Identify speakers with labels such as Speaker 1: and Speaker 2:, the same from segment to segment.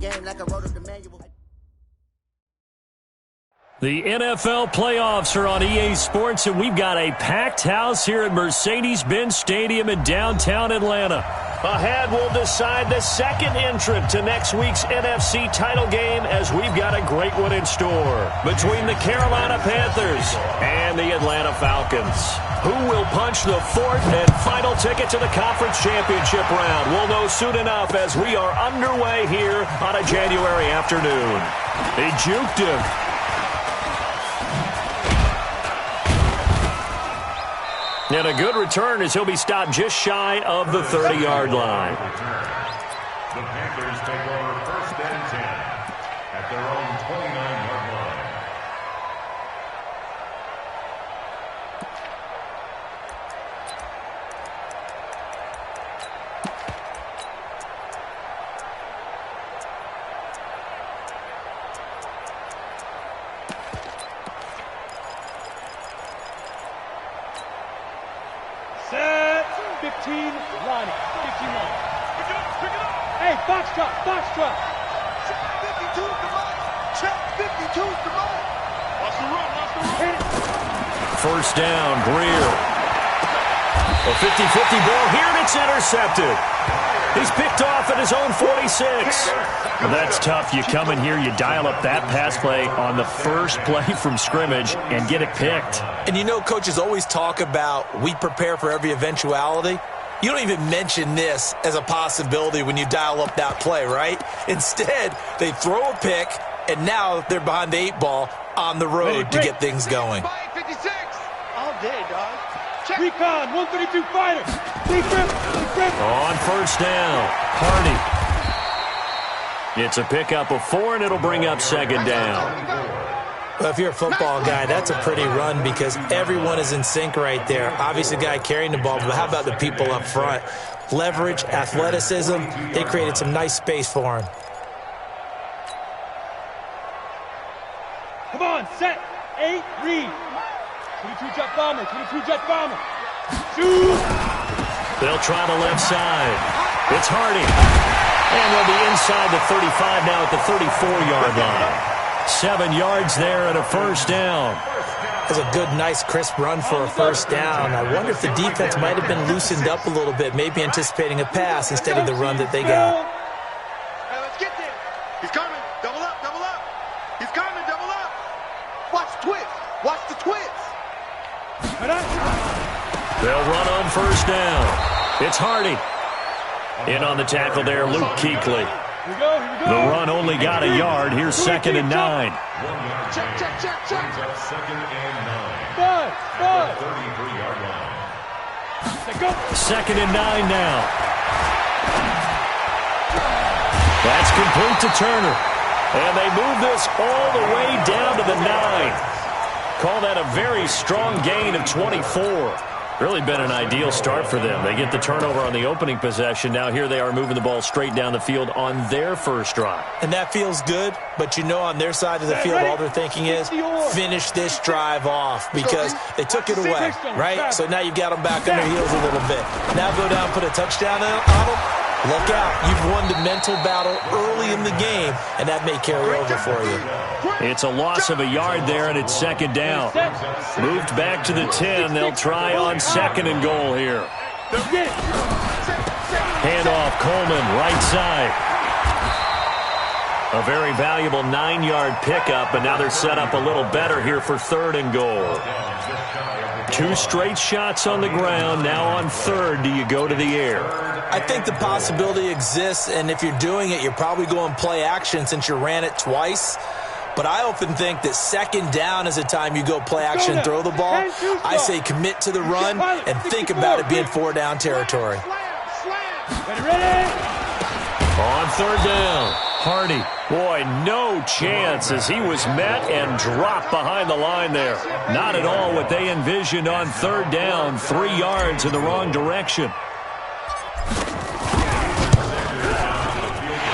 Speaker 1: Game like I wrote up the manual.
Speaker 2: The NFL playoffs are on EA Sports, and we've got a packed house here at Mercedes-Benz Stadium in downtown Atlanta. Ahead, we'll decide the second entrant to next week's NFC title game, as we've got a great one in store between the Carolina Panthers and the Atlanta Falcons. Who will punch the fourth and final ticket to the conference championship round? We'll know soon enough as we are underway here on a January afternoon. They juked him. And a good return as he'll be stopped just shy of the 30-yard line.
Speaker 3: The Panthers take over first and 10 at their own 29-yard line.
Speaker 4: Set. 15, line. 15 line. Pick it up. Hey, foxtrot.
Speaker 5: Check 52's the right. Check 52's the right.
Speaker 4: Watch the run.
Speaker 2: First down, Greer. A 50-50 ball here, and it's intercepted. He's picked off at his own 46. Well, that's tough. You come in here, you dial up that pass play on the first play from scrimmage and get it picked.
Speaker 6: And you know, coaches always talk about we prepare for every eventuality. You don't even mention this as a possibility when you dial up that play, right? Instead, they throw a pick, and now they're behind the 8 ball on the road to get things going.
Speaker 5: 56. All day, dog.
Speaker 4: Recon, 132 fighter.
Speaker 2: On first down, Hardy. It's a pickup of 4, and it'll bring up second down.
Speaker 6: Well, if you're a football guy, that's a pretty run because everyone is in sync right there. Obviously, the guy carrying the ball, but how about the people up front? Leverage, athleticism, they created some nice space for him.
Speaker 4: Come on, set. 8, read. 22 jet bomber. Shoot.
Speaker 2: They'll try the left side. It's Hardy. And they'll be inside the 35 now at the 34-yard line. 7 yards there and a first down.
Speaker 6: That's a good, nice, crisp run for a first down. I wonder if the defense might have been loosened up a little bit, maybe anticipating a pass instead of the run that they got.
Speaker 5: Hey, let's get there. He's coming. Double up. He's coming. Double up. Watch the twist.
Speaker 2: They'll run on first down. It's Hardy. In on the tackle there, Luke Kuechly.
Speaker 4: Here we go.
Speaker 2: The run only got a yard. Here's 2nd and 9.
Speaker 3: 1 yard check. Brings up 2nd and 9.
Speaker 4: Bud.
Speaker 3: At the 33-yard line.
Speaker 2: 2nd and 9 now. That's complete to Turner. And they move this all the way down to the 9. Call that a very strong gain of 24. Really been an ideal start for them. They get the turnover on the opening possession. Now here they are moving the ball straight down the field on their first drive.
Speaker 6: And that feels good, but you know on their side of the field all they're thinking is finish this drive off because they took it away, right? So now you've got them back on their heels a little bit. Now go down and put a touchdown on them. Look out. You've won the mental battle early in the game, and that may carry over for you.
Speaker 2: It's a loss of a yard there, and it's 2nd down. Moved back to the 10. They'll try on 2nd and goal here. Handoff, Coleman, right side. A very valuable 9-yard pickup, but now they're set up a little better here for 3rd and goal. 2 straight shots on the ground. Now on 3rd, do you go to the air?
Speaker 6: I think the possibility exists, and if you're doing it, you're probably going play action since you ran it twice. But I often think that 2nd down is the time you go play action and throw the ball. I say commit to the run and think about it being 4-down territory.
Speaker 2: On 3rd down, Hardy. Boy, no chance as he was met and dropped behind the line there. Not at all what they envisioned on 3rd down. 3 yards in the wrong direction.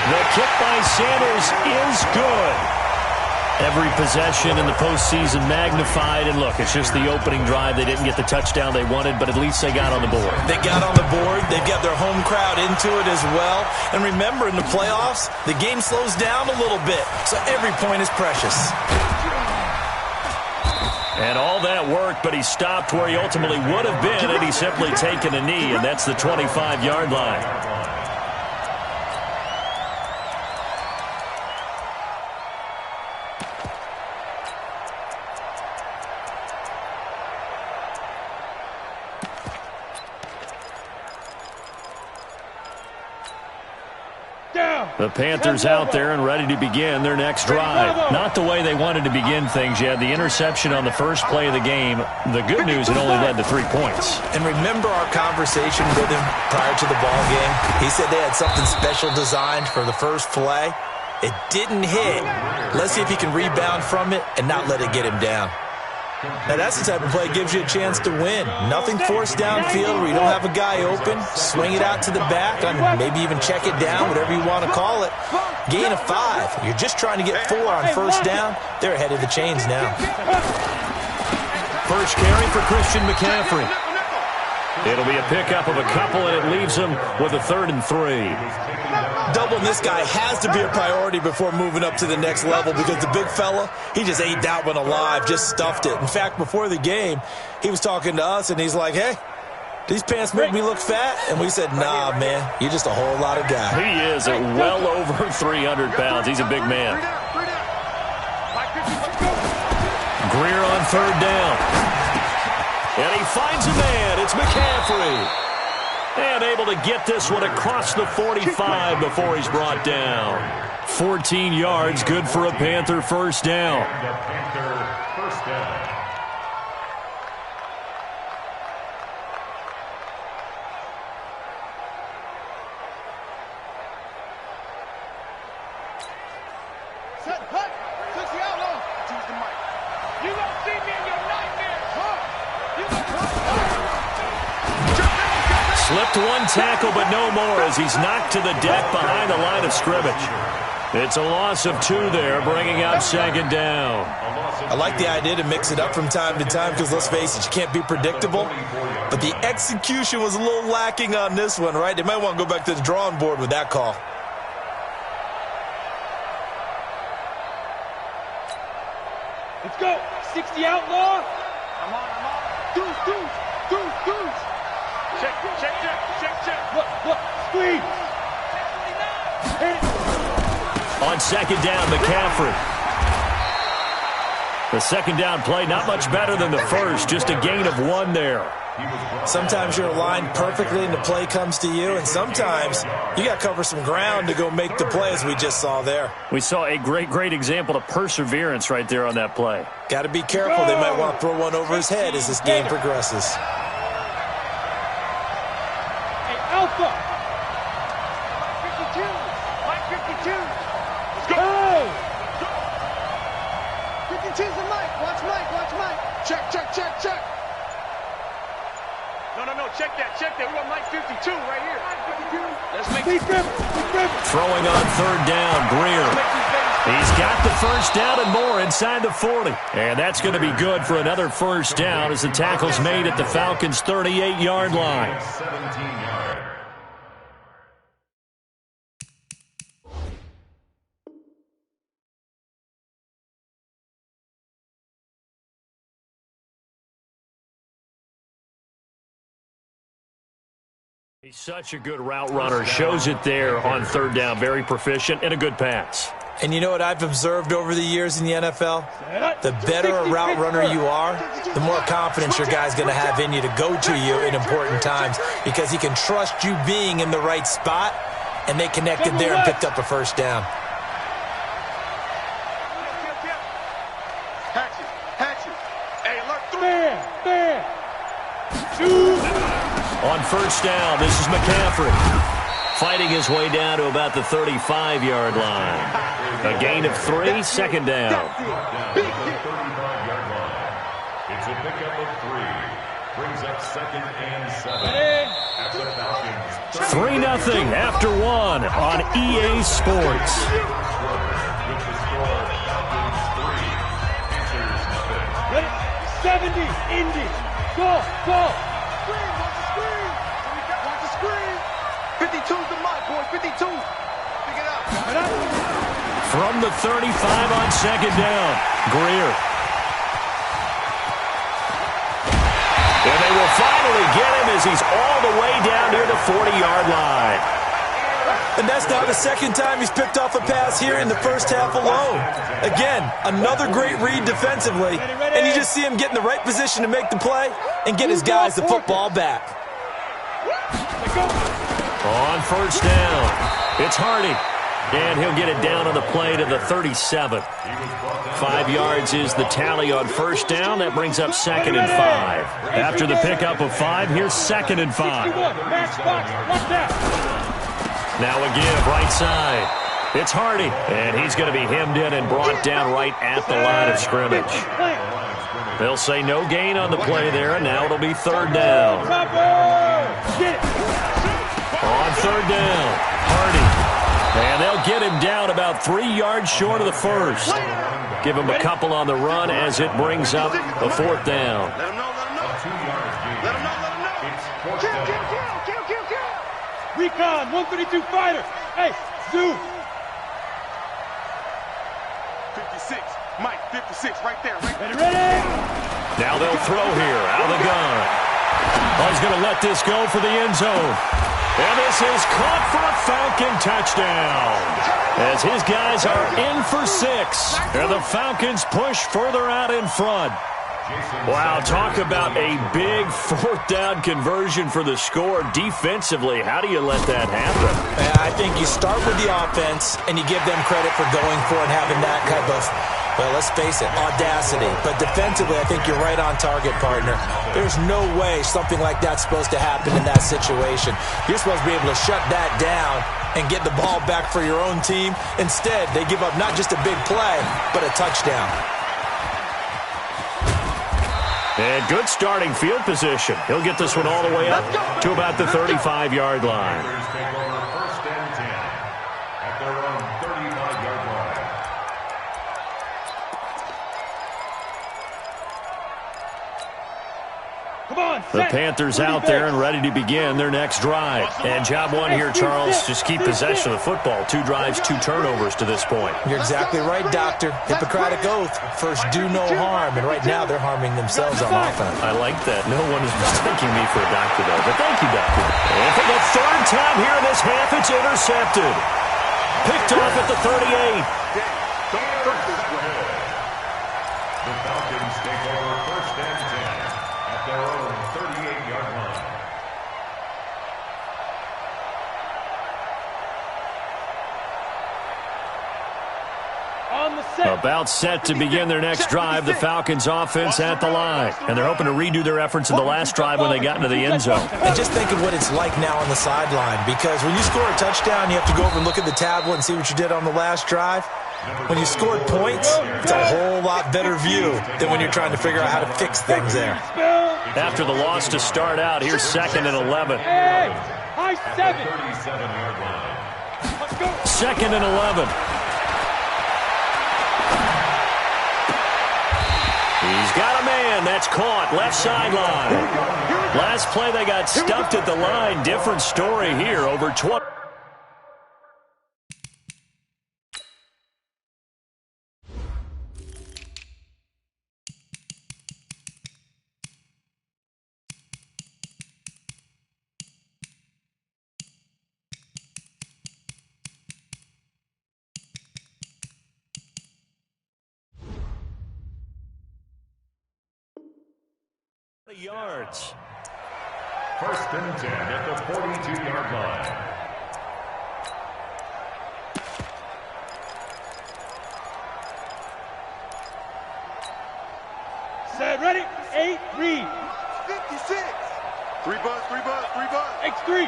Speaker 2: The kick by Sanders is good. Every possession in the postseason magnified. And look, it's just the opening drive. They didn't get the touchdown they wanted, but at least they got on the board.
Speaker 6: They got on the board. They've got their home crowd into it as well. And remember, in the playoffs, the game slows down a little bit. So every point is precious.
Speaker 2: And all that worked, but he stopped where he ultimately would have been had he simply taken a knee, and that's the 25-yard line. The Panthers out there and ready to begin their next drive. Not the way they wanted to begin things. You had the interception on the first play of the game. The good news, it only led to 3 points.
Speaker 6: And remember our conversation with him prior to the ball game? He said they had something special designed for the first play. It didn't hit. Let's see if he can rebound from it and not let it get him down. Now, that's the type of play that gives you a chance to win. Nothing forced downfield where you don't have a guy open. Swing it out to the back, maybe even check it down, whatever you want to call it. Gain of 5. You're just trying to get 4 on first down. They're ahead of the chains now.
Speaker 2: First carry for Christian McCaffrey. It'll be a pickup of a couple, and it leaves him with a 3rd and 3.
Speaker 6: Doubling this guy has to be a priority before moving up to the next level because the big fella, he just ate that one alive, just stuffed it. In fact, before the game, he was talking to us, and he's like, hey, these pants make me look fat? And we said, nah, man, you're just a whole lot of guy.
Speaker 2: He is at well over 300 pounds. He's a big man. Greer on 3rd down. And he finds a man. It's McCaffrey. And able to get this one across the 45 before he's brought down. 14 yards, good for a Panther first down. Slipped one tackle, but no more as he's knocked to the deck behind the line of scrimmage. It's a loss of 2 there, bringing up 2nd down.
Speaker 6: I like the idea to mix it up from time to time because, let's face it, you can't be predictable. But the execution was a little lacking on this one, right? They might want to go back to the drawing board with that call.
Speaker 4: Let's go. 60 outlaw. I'm on. Deuce. Check. Look. Squeeze.
Speaker 2: On 2nd down, McCaffrey. The 2nd down play, not much better than the first, just a gain of 1 there.
Speaker 6: Sometimes you're aligned perfectly and the play comes to you, and sometimes you got to cover some ground to go make the play, as we just saw there.
Speaker 2: We saw a great example of perseverance right there on that play.
Speaker 6: Got to be careful. They might want to throw one over his head as this game progresses.
Speaker 4: Hey, Alpha. 52. Mike 52. Let's go. 52's the Mike. Watch Mike. Check. No, check that. We got Mike 52 right here. Let's make it.
Speaker 2: Throwing on 3rd down, Greer. He's got the first down and more inside the 40. And that's going to be good for another first down as the tackle's made at the Falcons' 38-yard line.
Speaker 3: 17-yard.
Speaker 2: He's such a good route runner. Shows it there on 3rd down. Very proficient and a good pass.
Speaker 6: And you know what I've observed over the years in the NFL? The better a route runner you are, the more confidence your guy's going to have in you to go to you in important times because he can trust you being in the right spot, and they connected there and picked up a first down.
Speaker 5: Hey, look,
Speaker 4: There.
Speaker 2: On first down, this is McCaffrey. Fighting his way down to about the 35-yard line. A gain of 3, 2nd down.
Speaker 3: It's a pickup of 3. Brings up 2nd and 7. At the Falcons.
Speaker 2: 3-0 after 1 on EA Sports.
Speaker 3: With the score, Falcons 3,
Speaker 2: From the 35 on second down, Greer. And they will finally get him as he's all the way down near the 40-yard line.
Speaker 6: And that's now the second time he's picked off a pass here in the first half alone. Again, another great read defensively, and you just see him get in the right position to make the play and get his guys the football back.
Speaker 2: On first down, it's Hardy. And he'll get it down on the play to the 37. 5 yards is the tally on first down. That brings up 2nd and 5. After the pickup of 5, here's 2nd and 5. Now a give, right side. It's Hardy. And he's going to be hemmed in and brought down right at the line of scrimmage. They'll say no gain on the play there, and now it'll be 3rd down. On 3rd down, Hardy. And they'll get him down about 3 yards short of the first. Give him a couple on the run as it brings up a 4th down.
Speaker 5: Let him know. Kill.
Speaker 4: Recon, 132 fighter. Hey, zoom.
Speaker 5: 56, Mike, 56, right there.
Speaker 4: Ready.
Speaker 2: Now they'll throw here, out of the gun. Oh, he's going to let this go for the end zone. And this is caught for a Falcon touchdown. As his guys are in for 6. And the Falcons push further out in front. Wow, talk about a big 4th down conversion for the score defensively. How do you let that happen?
Speaker 6: I think you start with the offense, and you give them credit for going for it and having that kind of, well, let's face it, audacity. But defensively, I think you're right on target, partner. There's no way something like that's supposed to happen in that situation. You're supposed to be able to shut that down and get the ball back for your own team. Instead, they give up not just a big play, but a touchdown.
Speaker 2: And good starting field position. He'll get this one all the way up to about the 35-yard line.
Speaker 3: Take over 1st and 10 at their own 35-yard line.
Speaker 4: Come on,
Speaker 2: The Panthers out there and ready to begin their next drive. And job one here, Charles, just keep possession of the football. 2 drives, 2 turnovers to this point.
Speaker 6: You're exactly right, Doctor. Hippocratic oath. First, do no harm. And right now, they're harming themselves on offense.
Speaker 2: I like that. No one is mistaking me for a doctor, though. But thank you, Doctor. And for the 3rd time here in this half, it's intercepted. Picked off at the 38.
Speaker 3: The Falcons take over 1st and 10 at their own 38-yard line.
Speaker 2: About set to begin their next drive, the Falcons offense at the line. And they're hoping to redo their efforts in the last drive when they got into the end zone.
Speaker 6: And just think of what it's like now on the sideline, because when you score a touchdown, you have to go over and look at the tablet and see what you did on the last drive. When you scored points, it's a whole lot better view than when you're trying to figure out how to fix things there.
Speaker 2: After the loss to start out, here's 2nd and 11.
Speaker 4: Hey, high 7.
Speaker 3: 37-yard line.
Speaker 2: 2nd and 11. He's got a man. That's caught. Left sideline. Last play, they got stuffed at the line. Different story here. Over 20. yards.
Speaker 3: 1st and 10 at the 42-yard line.
Speaker 4: Set, ready, 8, read.
Speaker 5: 56. 3 buzz.
Speaker 4: X3,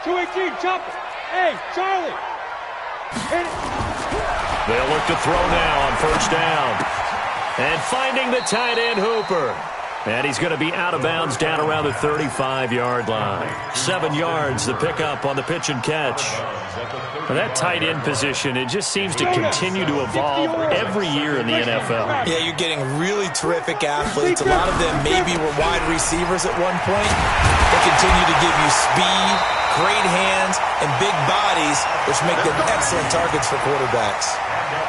Speaker 4: 218, chopper. Hey, Charlie. Hit it.
Speaker 2: They'll look to throw now on 1st down. And finding the tight end, Hooper. And he's going to be out of bounds down around the 35-yard line. 7 yards, the pickup on the pitch and catch. For that tight end position, it just seems to continue to evolve every year in the NFL.
Speaker 6: Yeah, you're getting really terrific athletes. A lot of them maybe were wide receivers at one point. They continue to give you speed, great hands and big bodies, which make them excellent targets for quarterbacks.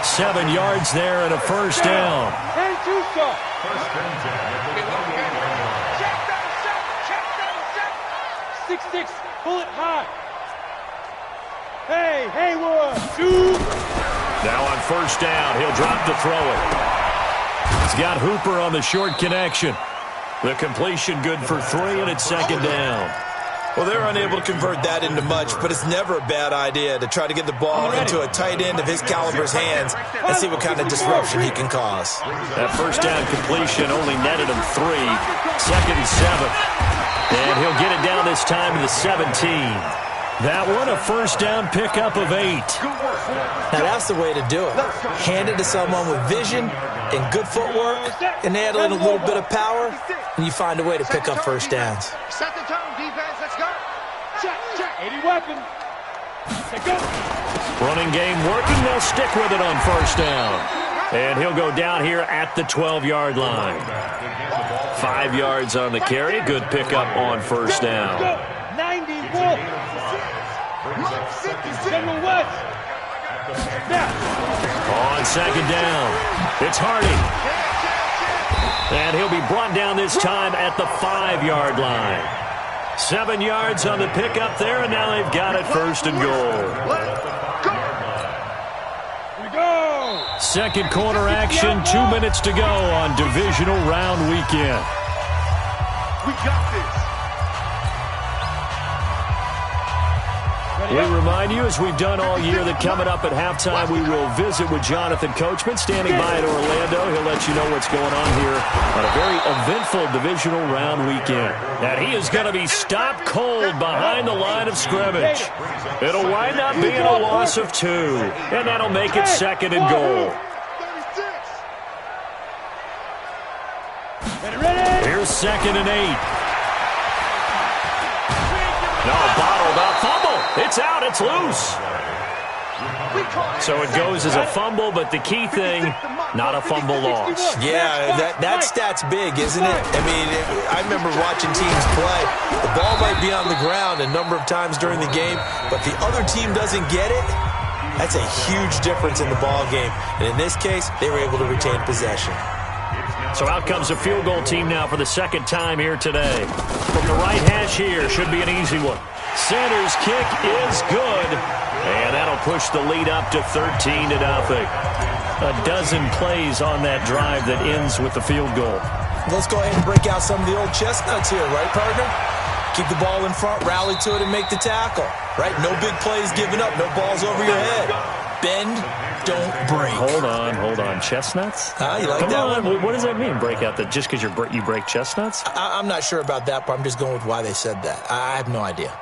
Speaker 2: 7 yards there and a first down.
Speaker 4: And two shot.
Speaker 3: First and 10 at the 28-yard line.
Speaker 4: 6-6, pull it high. Hey, Haywood, shoot.
Speaker 2: Now on first down, he'll drop to throw it. He's got Hooper on the short connection. The completion good for 3, and it's second down.
Speaker 6: Well, they're unable to convert that into much, but it's never a bad idea to try to get the ball into a tight end of his caliber's hands and see what kind of disruption he can cause.
Speaker 2: That first down completion only netted him 3. Second and 7. And he'll get it down this time to the 17. That one, a first down pickup of 8.
Speaker 6: Now, that's the way to do it. Hand it to someone with vision and good footwork, and add in a little bit of power, and you find a way to pick up first downs.
Speaker 5: Set the tone, defense. Let's go.
Speaker 4: Check, 80 weapon. Let's go.
Speaker 2: Running game working. They'll stick with it on first down. And he'll go down here at the 12-yard line. 5 yards on the carry. Good pickup on first down.
Speaker 4: 94. General West.
Speaker 2: On second down, it's Hardy. And he'll be brought down this time at the 5-yard line. 7 yards on the pickup there, and now they've got it first and goal. Second quarter action, 2 minutes to go on divisional round weekend.
Speaker 5: We got this.
Speaker 2: We remind you, as we've done all year, that coming up at halftime, we will visit with Jonathan Coachman, standing by in Orlando. He'll let you know what's going on here on a very eventful divisional round weekend. And he is going to be stopped cold behind the line of scrimmage. It'll wind up being a loss of 2, and that'll make it second and goal. Here's second and 8. No, bottled up fumble. It's out. It's loose. So it goes as a fumble, but the key thing, not a fumble loss.
Speaker 6: Yeah, that stat's big, isn't it? I mean, I remember watching teams play. The ball might be on the ground a number of times during the game, but the other team doesn't get it. That's a huge difference in the ball game. And in this case, they were able to retain possession.
Speaker 2: So out comes a field goal team now for the second time here today. From the right hash here, should be an easy one. Sanders' kick is good, and that'll push the lead up to 13-0. A dozen plays on that drive that ends with the field goal.
Speaker 6: Let's go ahead and break out some of the old chestnuts here, right, partner? Keep the ball in front, rally to it, and make the tackle, right? No big plays given up, no balls over your head. Bend, don't break.
Speaker 2: Hold on. Chestnuts?
Speaker 6: You like
Speaker 2: Come
Speaker 6: that
Speaker 2: on.
Speaker 6: one?
Speaker 2: What does that mean, break out? That just because you break chestnuts?
Speaker 6: I'm not sure about that, but I'm just going with why they said that. I have no idea.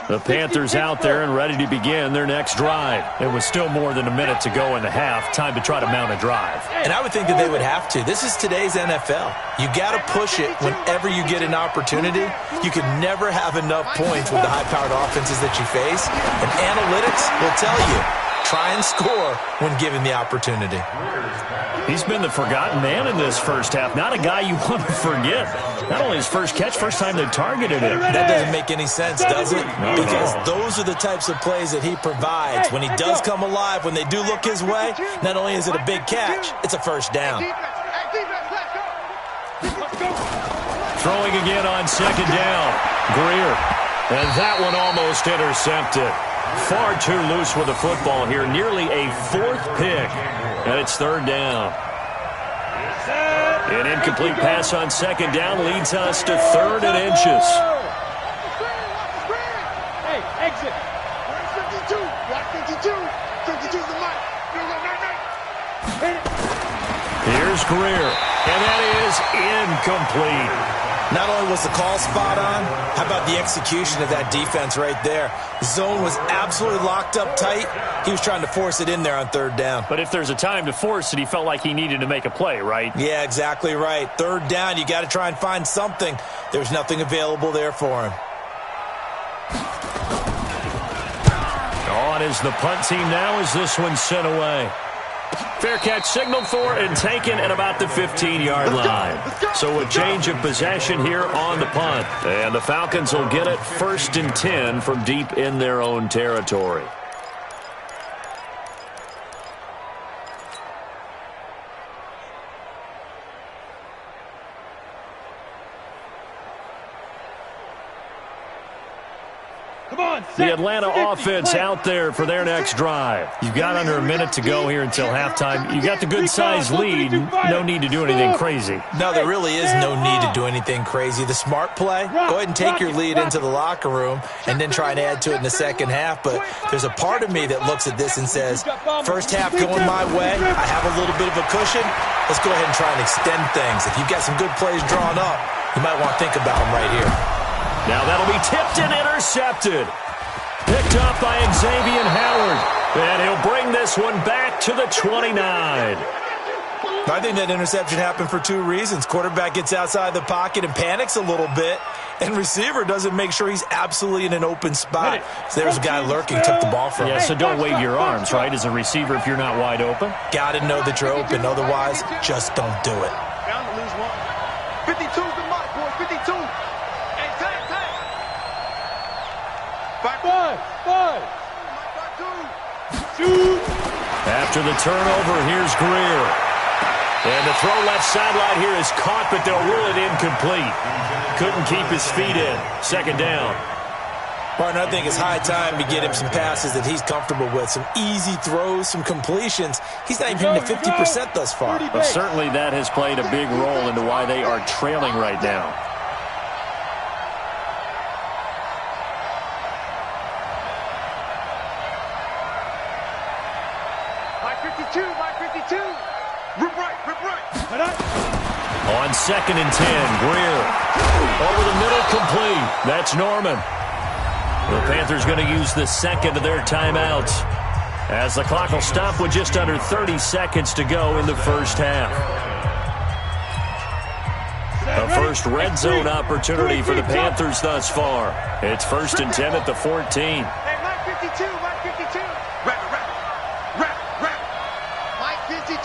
Speaker 2: The Panthers out there and ready to begin their next drive. It was still more than a minute to go in the half. Time to try to mount a drive.
Speaker 6: And I would think that they would have to. This is today's NFL. You got to push it whenever you get an opportunity. You can never have enough points with the high-powered offenses that you face. And analytics will tell you, try and score when given the opportunity.
Speaker 2: He's been the forgotten man in this first half. Not a guy you want to forget. Not only his first catch, first time they targeted him.
Speaker 6: That doesn't make any sense, does it? Because those are the types of plays that he provides. When he does come alive, when they do look his way, not only is it a big catch, it's a first down.
Speaker 2: Throwing again on second down. Greer. And that one almost intercepted. Far too loose with the football here. Nearly a 4th pick. And it's third down. An incomplete pass on second down leads us to 3rd and inches.
Speaker 4: Hey, exit.
Speaker 5: 52. Block 52. 52's the mark.
Speaker 2: Here's Greer. And that is incomplete.
Speaker 6: Not only was the call spot on, how about the execution of that defense right there? The zone was absolutely locked up tight. He was trying to force it in there on third down.
Speaker 2: But if there's a time to force it, he felt like he needed to make a play, right?
Speaker 6: Yeah, exactly right. Third down, you got to try and find something. There's nothing available there for him.
Speaker 2: On is the punt team now as this one's sent away. Fair catch signaled for and taken at about the 15-yard line. So a change of possession here on the punt. And the Falcons will get it 1st and 10 from deep in their own territory. The Atlanta offense out there for their next drive. You've got under a minute to go here until halftime. You've got the good-sized lead. No need to do anything crazy.
Speaker 6: No, there really is no need to do anything crazy. The smart play, go ahead and take your lead into the locker room and then try and add to it in the second half. But there's a part of me that looks at this and says, first half going my way, I have a little bit of a cushion. Let's go ahead and try and extend things. If you've got some good plays drawn up, you might want to think about them right here.
Speaker 2: Now that'll be tipped and intercepted. Picked up by Xavier Howard. And he'll bring this one back to the 29.
Speaker 6: I think that interception happened for 2 reasons. Quarterback gets outside the pocket and panics a little bit, and receiver doesn't make sure he's absolutely in an open spot. So there's a guy lurking, took the ball from him.
Speaker 2: Yeah, so don't wave your arms, right, as a receiver if you're not wide open.
Speaker 6: Got to know that you're open. Otherwise, just don't do it.
Speaker 5: Bound to lose one. 52's the mark, boys. 52. Hey, tag.
Speaker 4: Five.
Speaker 5: Shoot.
Speaker 2: After the turnover, here's Greer. And the throw left sideline here is caught, but they'll rule it incomplete. Couldn't keep his feet in. 2nd down.
Speaker 6: Martin, I think it's high time to get him some passes that he's comfortable with. Some easy throws, some completions. He's not even hitting the 50% thus far.
Speaker 2: But certainly that has played a big role into why they are trailing right now.
Speaker 5: Mike 52. Rip right.
Speaker 2: On 2nd and 10, Greer. Over the middle, complete. That's Norman. The Panthers going to use the 2nd of their timeouts, as the clock will stop with just under 30 seconds to go in the first half. The first red zone opportunity for the Panthers thus far. It's 1st and 10 at the 14.
Speaker 5: Hey, Mike 52. Rap. Mike 52.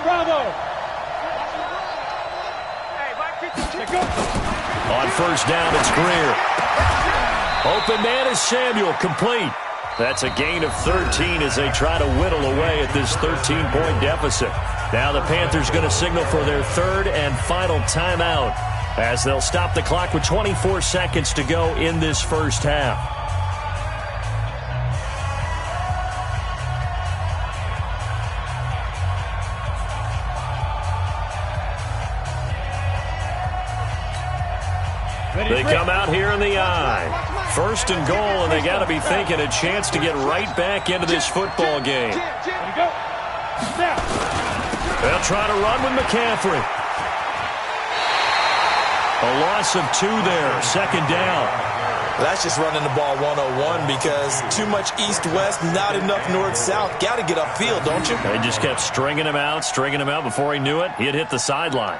Speaker 4: Bravo.
Speaker 5: Hey, Mike 52.
Speaker 2: On 1st down, it's Greer. Open man is Samuel, complete. That's a gain of 13 as they try to whittle away at this 13-point deficit. Now the Panthers going to signal for their 3rd and final timeout, as they'll stop the clock with 24 seconds to go in this first half. They come out here in the I. 1st and goal, and they got to be thinking a chance to get right back into this football game. They'll try to run with McCaffrey. A loss of 2 there, 2nd down.
Speaker 6: That's just running the ball 101 because too much east-west, not enough north-south. Got to get upfield, don't you?
Speaker 2: They just kept stringing him out. Before he knew it, he had hit the sideline.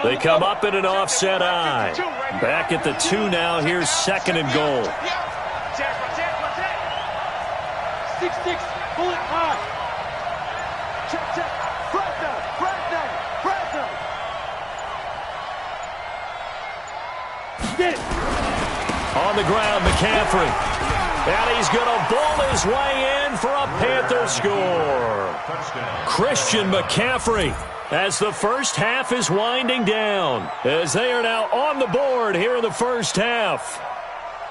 Speaker 2: They come up in an offset I. Back at the 2 now. Here's 2nd and goal.
Speaker 4: 6-6, pull it high.
Speaker 5: Check. Flag down.
Speaker 4: Get it.
Speaker 2: On the ground, McCaffrey. And he's going to bowl his way in for a Panther score. Christian McCaffrey, as the first half is winding down, as they are now on the board here in the first half.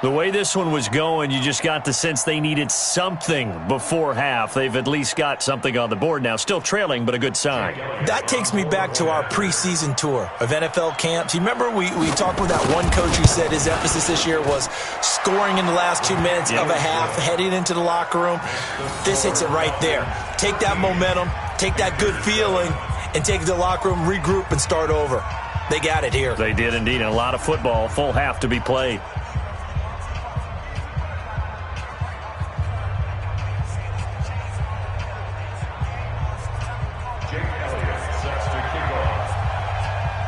Speaker 2: The way this one was going, you just got the sense they needed something before half. They've at least got something on the board now. Still trailing, but a good sign.
Speaker 6: That takes me back to our preseason tour of NFL camps. You remember we talked with that one coach who said his emphasis this year was scoring in the last 2 minutes of a half, heading into the locker room. This hits it right there. Take that momentum, take that good feeling, and take it to the locker room, regroup, and start over. They got it here.
Speaker 2: They did indeed. And a lot of football, full half to be played.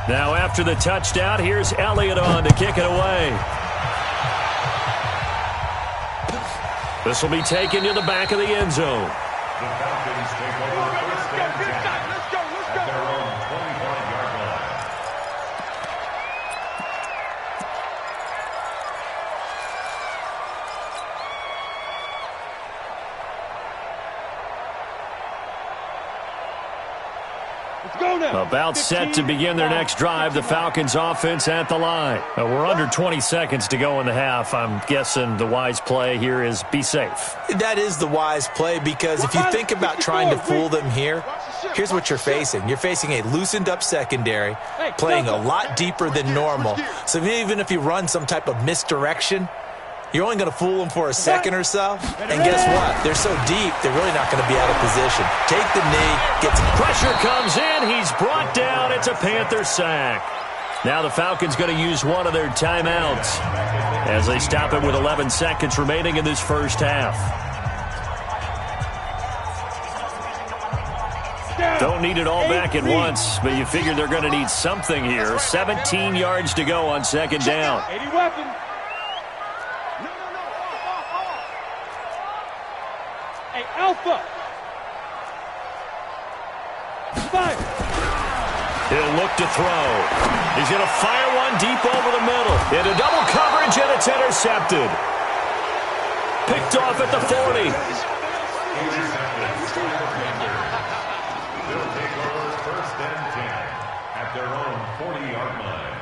Speaker 2: Now after the touchdown, here's Elliott on to kick it away. This will be taken to the back of the end zone.
Speaker 3: The Falcons take over first and 10 at their own 25-yard line.
Speaker 2: About set to begin their next drive, the Falcons offense at the line. We're under 20 seconds to go in the half. I'm guessing the wise play here is be safe.
Speaker 6: That is the wise play, because if you think about trying to fool them here, here's what you're facing. You're facing a loosened up secondary, playing a lot deeper than normal. So even if you run some type of misdirection, you're only going to fool them for a second or so. And guess what? They're so deep, they're really not going to be out of position. Take the knee, get some
Speaker 2: pressure comes in. He's brought down. It's a Panther sack. Now the Falcons going to use one of their timeouts as they stop it with 11 seconds remaining in this first half. Don't need it all back at once, but you figure they're going to need something here. 17 yards to go on second down.
Speaker 4: 80 weapons. Hey, Alpha. Fire.
Speaker 2: He'll look to throw. He's going to fire one deep over the middle. Into double coverage, and it's intercepted. Picked off at the 40.
Speaker 3: They'll take over first and 10 at their own 40-yard line.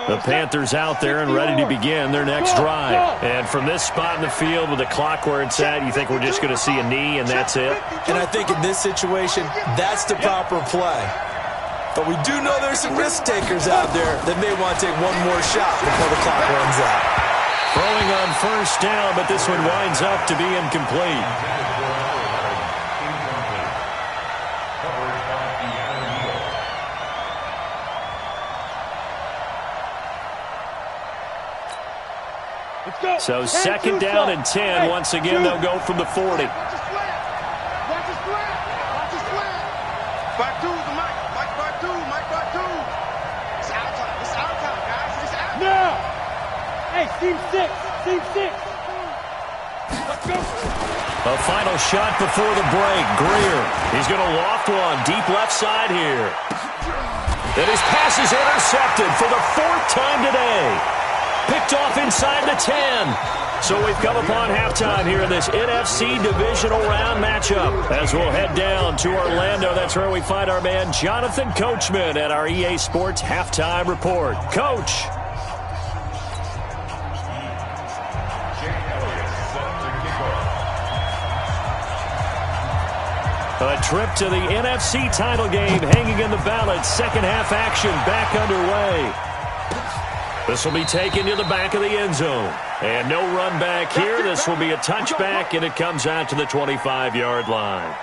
Speaker 2: The Panthers out there and ready to begin their next drive. And from this spot in the field with the clock where it's at, you think we're just going to see a knee and that's it?
Speaker 6: And I think in this situation, that's the proper play. But we do know there's some risk takers out there that may want to take one more shot before the clock runs out.
Speaker 2: Throwing on first down, but this one winds up to be incomplete. So second down and 10. Once again, they'll go from the 40.
Speaker 5: Watch his slant. Watch his slant. 5-2, Mike. Mike 5-2. Mike 5-2. It's our time. It's our time, guys. It's our time.
Speaker 4: Now. Hey, team 6. Team 6. Let's go.
Speaker 2: A final shot before the break. Greer. He's going to loft one deep left side here. And his pass is intercepted for the 4th time today. Picked off inside the 10. So we've come upon halftime here in this NFC divisional round matchup. As we'll head down to Orlando, that's where we find our man Jonathan Coachman at our EA Sports Halftime Report. Coach. A trip to the NFC title game hanging in the balance. Second half action back underway. This will be taken to the back of the end zone. And no run back here. This will be a touchback, and it comes out to the 25-yard line.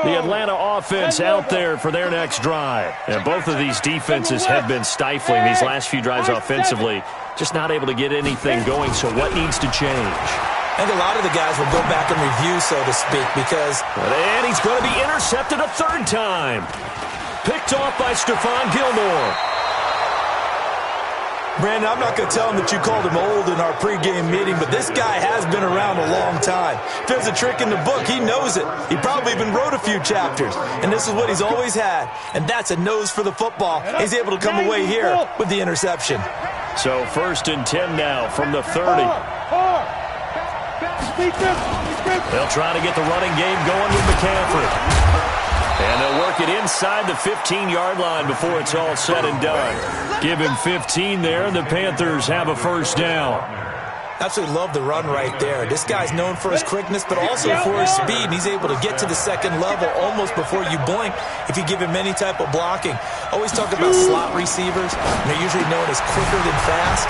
Speaker 2: The Atlanta offense out there for their next drive. And both of these defenses have been stifling these last few drives offensively. Just not able to get anything going, so what needs to change?
Speaker 6: I think a lot of the guys will go back and review, so to speak, because...
Speaker 2: And he's going to be intercepted a 3rd time. Picked off by Stephon Gilmore.
Speaker 6: Brandon, I'm not going to tell him that you called him old in our pregame meeting, but this guy has been around a long time. If there's a trick in the book, he knows it. He probably even wrote a few chapters, and this is what he's always had, and that's a nose for the football. He's able to come away here with the interception.
Speaker 2: So 1st and 10 now from the 30. They'll try to get the running game going with McCaffrey. And they'll work it inside the 15-yard line before it's all said and done. Give him 15 there, and the Panthers have a 1st down.
Speaker 6: Absolutely love the run right there. This guy's known for his quickness, but also for his speed. And he's able to get to the second level almost before you blink if you give him any type of blocking. Always talk about slot receivers. They're usually known as quicker than fast.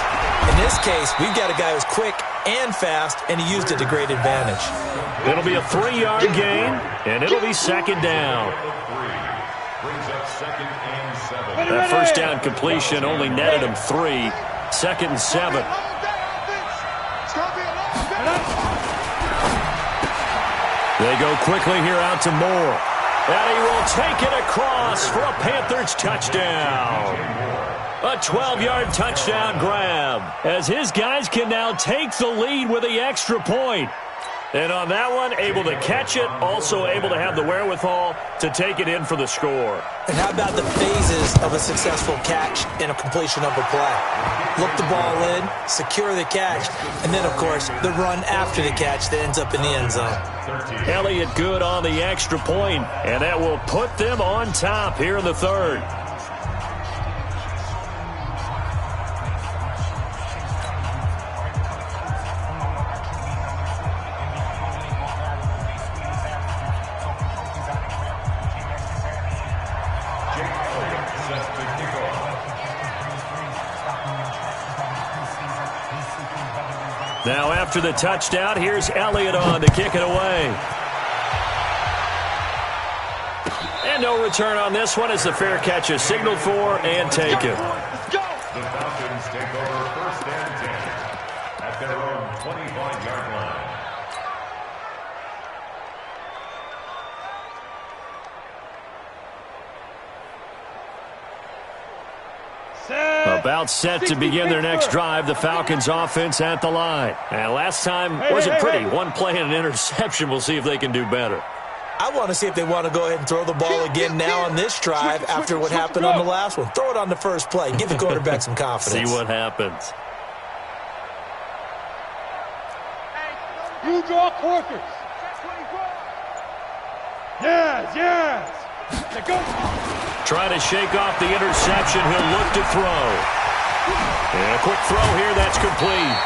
Speaker 6: In this case, we've got a guy who's quick and fast, and he used it to great advantage.
Speaker 2: It'll be a 3-yard gain, and it'll be second down. That first down completion only netted him 3. Second and 7. They go quickly here out to Moore. And he will take it across for a Panthers touchdown. A 12-yard touchdown grab as his guys can now take the lead with the extra point. And on that one, able to catch it, also able to have the wherewithal to take it in for the score.
Speaker 6: And how about the phases of a successful catch and a completion of a play? Look the ball in, secure the catch, and then, of course, the run after the catch that ends up in the end zone.
Speaker 2: Elliott good on the extra point, and that will put them on top here in the third. Now after the touchdown, here's Elliott on to kick it away. And no return on this one as the fair catch is signaled for and taken.
Speaker 3: The Falcons take over first and 10 at their own 25-yard line.
Speaker 2: About set to begin their next drive, the Falcons offense at the line. And last time wasn't pretty. One play and an interception. We'll see if they can do better.
Speaker 6: I want to see if they want to go ahead and throw the ball again now on this drive after what happened on the last one. Throw it on the first play. Give the quarterback some confidence.
Speaker 2: See what happens.
Speaker 4: You draw quarters. Yes. Let's go.
Speaker 2: Trying to shake off the interception. He'll look to throw. And a quick throw here. That's complete.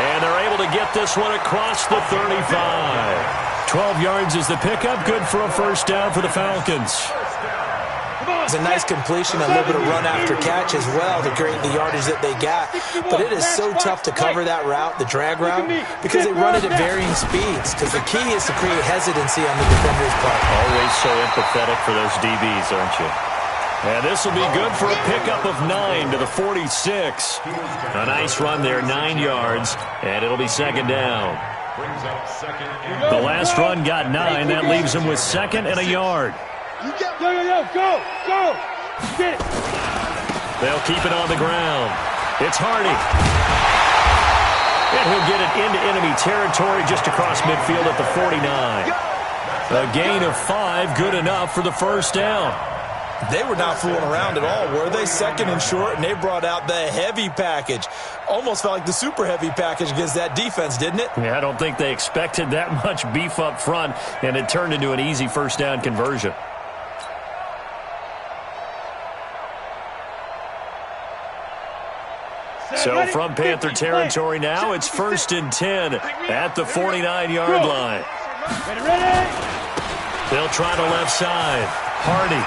Speaker 2: And they're able to get this one across the 35. 12 yards is the pickup. Good for a first down for the Falcons.
Speaker 6: It's a nice completion, a little bit of run after catch as well to create the yardage that they got. But it is so tough to cover that route, the drag route, because they run it at varying speeds. Because the key is to create hesitancy on the defender's part.
Speaker 2: Always so empathetic for those DBs, aren't you? And this will be good for a pickup of 9 to the 46. A nice run there, 9 yards, and it'll be second down. The last run got 9. That leaves him with second and a yard.
Speaker 4: Go. Get it.
Speaker 2: They'll keep it on the ground. It's Hardy. And he'll get it into enemy territory just across midfield at the 49. A gain of 5, good enough for the first down.
Speaker 6: They were not fooling around at all, were they? Second and short, and they brought out the heavy package. Almost felt like the super heavy package against that defense, didn't it?
Speaker 2: Yeah, I don't think they expected that much beef up front, and it turned into an easy first down conversion. So from Panther territory now, it's first and 10 at the 49-yard line.
Speaker 4: Ready.
Speaker 2: They'll try to left side. Hardy.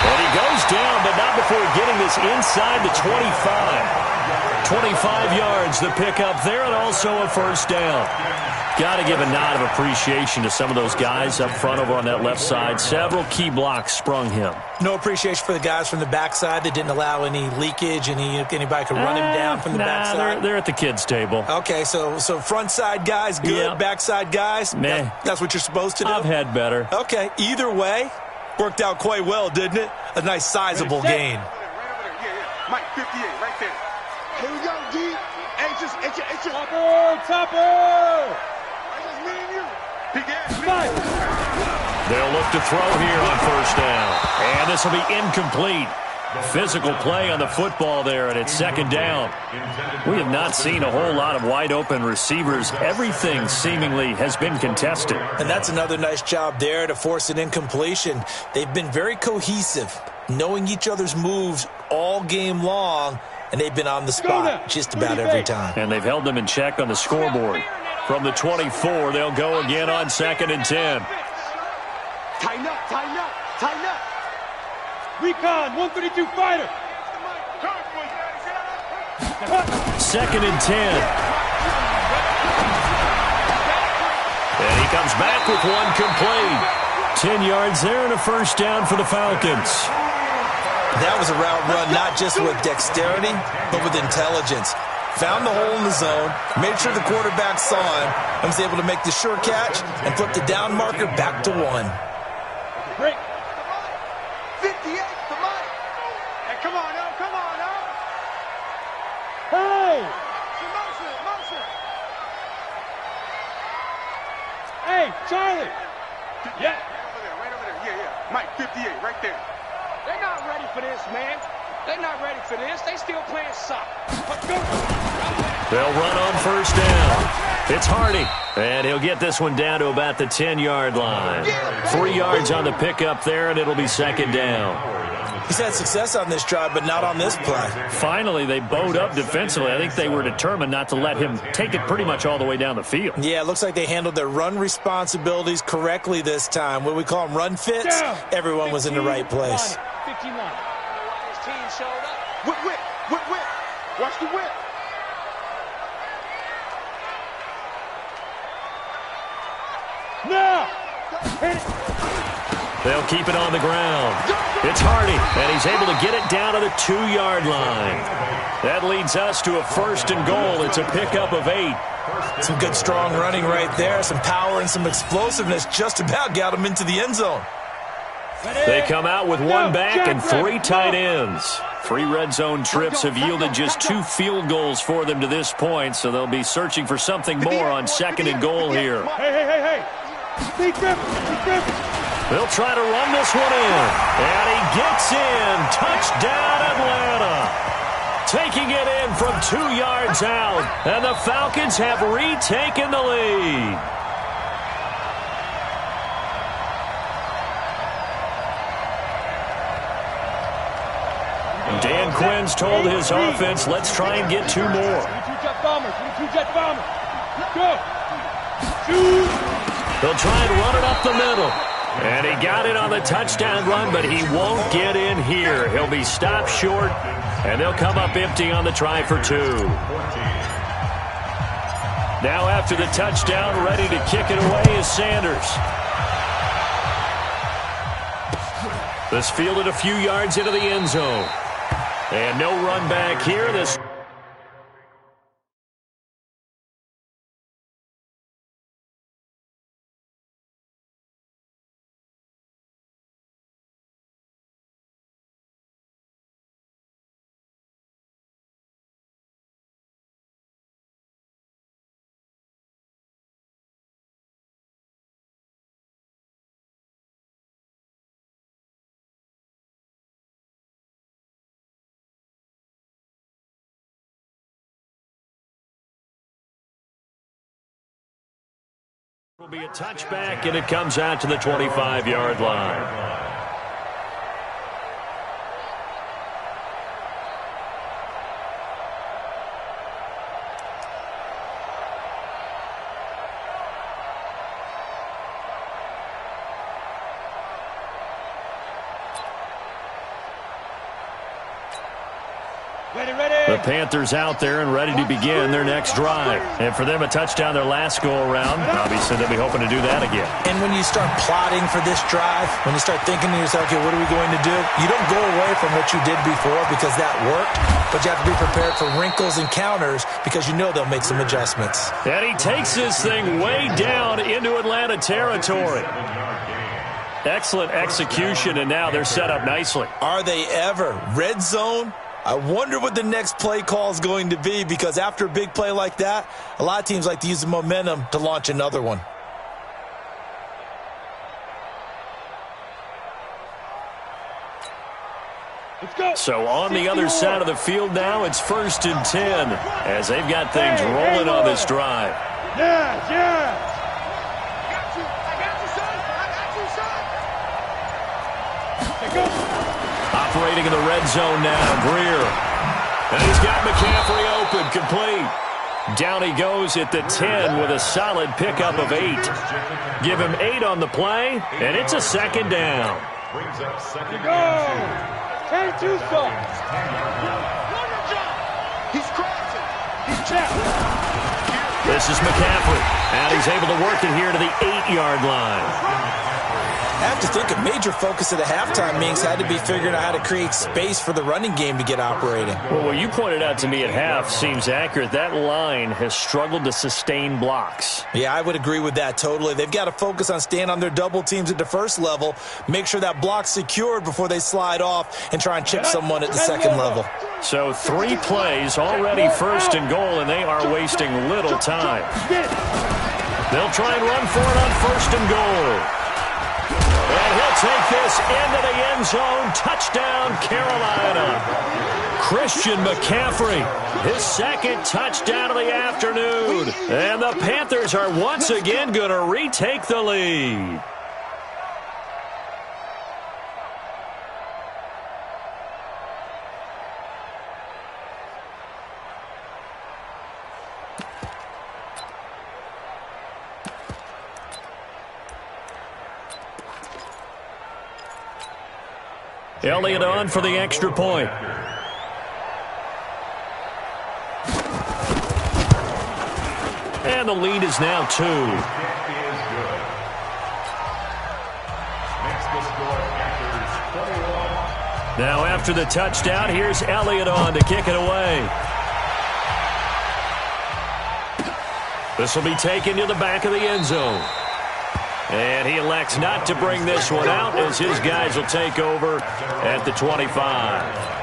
Speaker 2: And he goes down, but not before getting this inside the 25. 25 yards, the pickup there, and also a first down. Got to give a nod of appreciation to some of those guys up front over on that left side. Several key blocks sprung him.
Speaker 6: No appreciation for the guys from the backside that didn't allow any leakage, anybody could run him down from the backside.
Speaker 2: They're at the kids' table.
Speaker 6: Okay, so front side guys, good. Yep. Backside guys,
Speaker 2: meh.
Speaker 6: That's what you're supposed to do?
Speaker 2: I've had better.
Speaker 6: Okay, either way, worked out quite well, didn't it? A nice sizable gain.
Speaker 5: Right over there. Yeah. Mike, 58, right there. Here we go, D. It's your
Speaker 4: Topper.
Speaker 2: They'll look to throw here on first down. And this will be incomplete. Physical play on the football there, and it's second down. We have not seen a whole lot of wide-open receivers. Everything seemingly has been contested.
Speaker 6: And that's another nice job there to force an incompletion. They've been very cohesive, knowing each other's moves all game long, and they've been on the spot just about every time.
Speaker 2: And they've held them in check on the scoreboard. From the 24, they'll go again on 2nd and 10.
Speaker 5: Tighten up, tighten up, tighten up.
Speaker 4: Recon, 132 fighter.
Speaker 2: 2nd and 10. And he comes back with one complete. 10 yards there and a first down for the Falcons.
Speaker 6: That was a route run not just with dexterity, but with intelligence. Found the hole in the zone, made sure the quarterback saw him, and was able to make the sure catch and flip the down marker back to 1.
Speaker 4: Break.
Speaker 5: 58, come on. Hey, come on, now, come on, now.
Speaker 4: Hey!
Speaker 5: Motion, motion.
Speaker 4: Hey, Charlie! Yeah.
Speaker 5: Right over there, yeah, yeah. Mike, 58, right there.
Speaker 1: They're not ready for this, man. They're not ready for this. They still playing soccer.
Speaker 2: They'll run on first down. It's Hardy, and he'll get this one down to about the 10-yard line. 3 yards on the pickup there, and it'll be 2nd down.
Speaker 6: He's had success on this drive, but not on this play.
Speaker 2: Finally, they bowed up defensively. I think they were determined not to let him take it pretty much all the way down the field.
Speaker 6: Yeah, it looks like they handled their run responsibilities correctly this time. What we call them run fits, everyone was in the right place.
Speaker 4: 15 line.
Speaker 1: His team showed up.
Speaker 5: Whip, whip, whip, whip. Watch the whip.
Speaker 4: Now! Hit it.
Speaker 2: They'll keep it on the ground. It's Hardy, and he's able to get it down to the 2-yard line. That leads us to a 1st and goal. It's a pickup of 8.
Speaker 6: Some good, strong running right there. Some power and some explosiveness just about got him into the end zone.
Speaker 2: They come out with one back and 3 tight ends. 3 red zone trips have yielded just 2 field goals for them to this point, so they'll be searching for something more on 2nd and goal here.
Speaker 4: Hey, hey, hey, hey. Speed Griffin.
Speaker 2: They'll try to run this one in, and he gets in. Touchdown, Atlanta. Taking it in from 2 yards out, and the Falcons have retaken the lead. Dan Quinn's told his offense, let's try and get 2 more.
Speaker 4: 2 jet bombers. 2 jet bombers. Go. Shoot.
Speaker 2: They'll try and run it up the middle. And he got it on the touchdown run, but he won't get in here. He'll be stopped short, and they'll come up empty on the try for 2. Now after the touchdown, ready to kick it away is Sanders. This fielded a few yards into the end zone. And no run back here. This will be a touchback, and it comes out to the 25-yard line. The Panthers out there and ready to begin their next drive. And for them, a touchdown their last go-around. Obviously, they'll be hoping to do that again.
Speaker 6: And when you start plotting for this drive, when you start thinking to yourself, okay, what are we going to do? You don't go away from what you did before because that worked, but you have to be prepared for wrinkles and counters because you know they'll make some adjustments.
Speaker 2: And he takes this thing way down into Atlanta territory. Excellent execution, and now they're set up nicely.
Speaker 6: Are they ever? Red zone? I wonder what the next play call is going to be because after a big play like that, a lot of teams like to use the momentum to launch another one.
Speaker 2: So on the other side of the field now, it's 1st and 10 as they've got things rolling on this drive.
Speaker 4: Yes, yes.
Speaker 2: Operating in the red zone now, Greer. And he's got McCaffrey open, complete. Down he goes at the 10 with a solid pickup of 8. Give him 8 on the play, and it's a second down.
Speaker 3: Brings up second
Speaker 4: Go!
Speaker 3: and
Speaker 4: 10-2 stop.
Speaker 5: He's crossing. He's
Speaker 2: This is McCaffrey, and he's able to work it here to the 8-yard line.
Speaker 6: I have to think a major focus of the halftime meetings had to be figuring out how to create space for the running game to get operating.
Speaker 2: Well, what you pointed out to me at half seems accurate. That line has struggled to sustain blocks.
Speaker 6: Yeah, I would agree with that totally. They've got to focus on staying on their double teams at the first level, make sure that block's secured before they slide off and try and chip someone at the second level.
Speaker 2: So 3 plays, already first and goal, and they are wasting little time. They'll try and run for it on first and goal. And he'll take this into the end zone. Touchdown, Carolina. Christian McCaffrey, his second touchdown of the afternoon. And the Panthers are once again going to retake the lead. Elliott on for the extra point. And the lead is now 2. Now after the touchdown, here's Elliott on to kick it away. This will be taken to the back of the end zone. And he elects not to bring this one out as his guys will take over at the 25.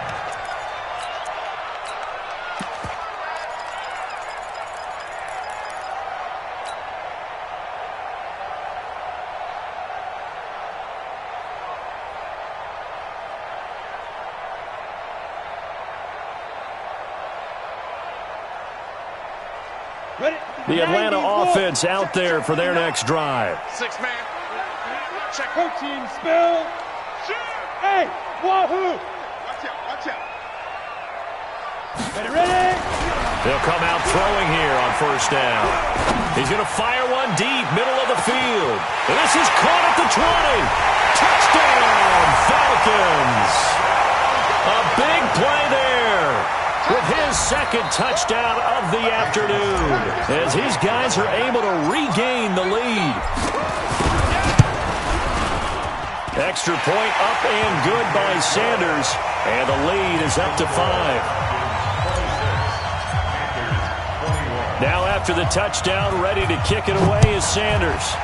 Speaker 2: The Atlanta offense out there for their next drive.
Speaker 5: 6-man. Check.
Speaker 4: Protein spill. Hey, wahoo!
Speaker 5: Watch out, watch out.
Speaker 4: Ready?
Speaker 2: They'll come out throwing here on first down. He's going to fire one deep, middle of the field. And this is caught at the 20. Touchdown, Falcons. A big play there with his second touchdown of the afternoon as his guys are able to regain the lead. Extra point up and good by Sanders, and the lead is up to 5. Now after the touchdown, ready to kick it away is Sanders.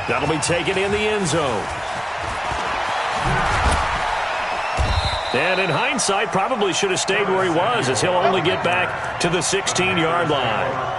Speaker 2: That'll be taken in the end zone. And in hindsight, probably should have stayed where he was as he'll only get back to the 16-yard line.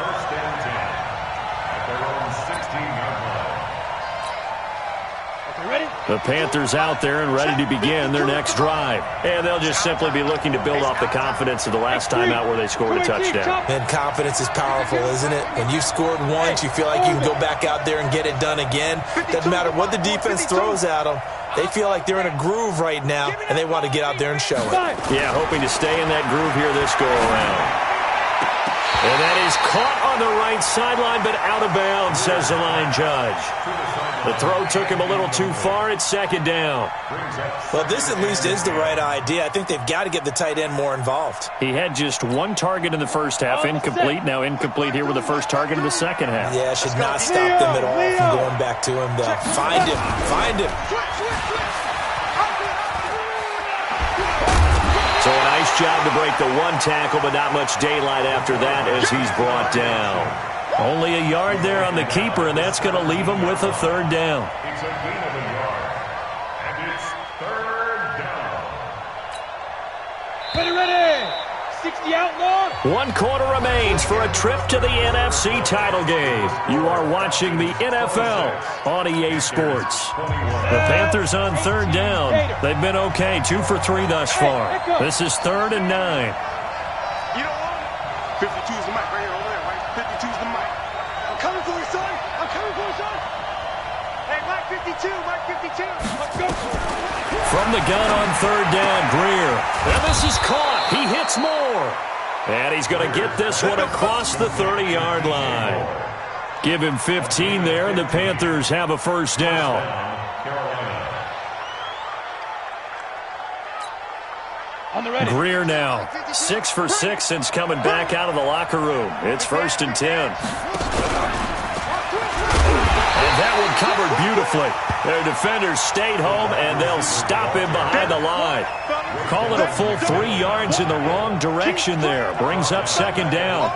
Speaker 2: The Panthers out there and ready to begin their next drive. And they'll just simply be looking to build off the confidence of the last time out where they scored a touchdown.
Speaker 6: And confidence is powerful, isn't it? When you've scored once, you feel like you can go back out there and get it done again. Doesn't matter what the defense throws at them. They feel like they're in a groove right now, and they want to get out there and show it.
Speaker 2: Yeah, hoping to stay in that groove here this go-around. And that is caught on the right sideline, but out of bounds, says the line judge. The throw took him a little too far. It's second down.
Speaker 6: Well, this at least is the right idea. I think they've got to get the tight end more involved.
Speaker 2: He had just one target in the first half, incomplete. Now incomplete here with the first target in the second half.
Speaker 6: Yeah, should not stop them at all from going back to him, though. Find him. Find him.
Speaker 2: So a nice job to break the one tackle, but not much daylight after that as he's brought down. Only a yard there on the keeper, and that's going to leave him with a third down.
Speaker 3: It's a gain of a yard, and it's third down.
Speaker 4: Ready. 60 outlaw.
Speaker 2: 1 quarter remains for a trip to the NFC title game. You are watching the NFL on EA Sports. The Panthers on third down. They've been okay, 2 for 3 thus far. This is 3rd and 9.
Speaker 5: You know what? 52 is the mic right here over there, right? 52 is the mic. I'm coming for you, son. I'm coming for you, son. Hey, Mike 52, Mike 52. Let's go.
Speaker 2: From the gun on third down, Greer. And this is caught. He hits more. And he's going to get this one across the 30-yard line. Give him 15 there, and the Panthers have a first down. Greer now, 6 for 6 since coming back out of the locker room. It's 1st and 10. And that one covered beautifully. Their defenders stayed home, and they'll stop him behind the line. Call it a full 3 yards in the wrong direction there. Brings up 2nd down.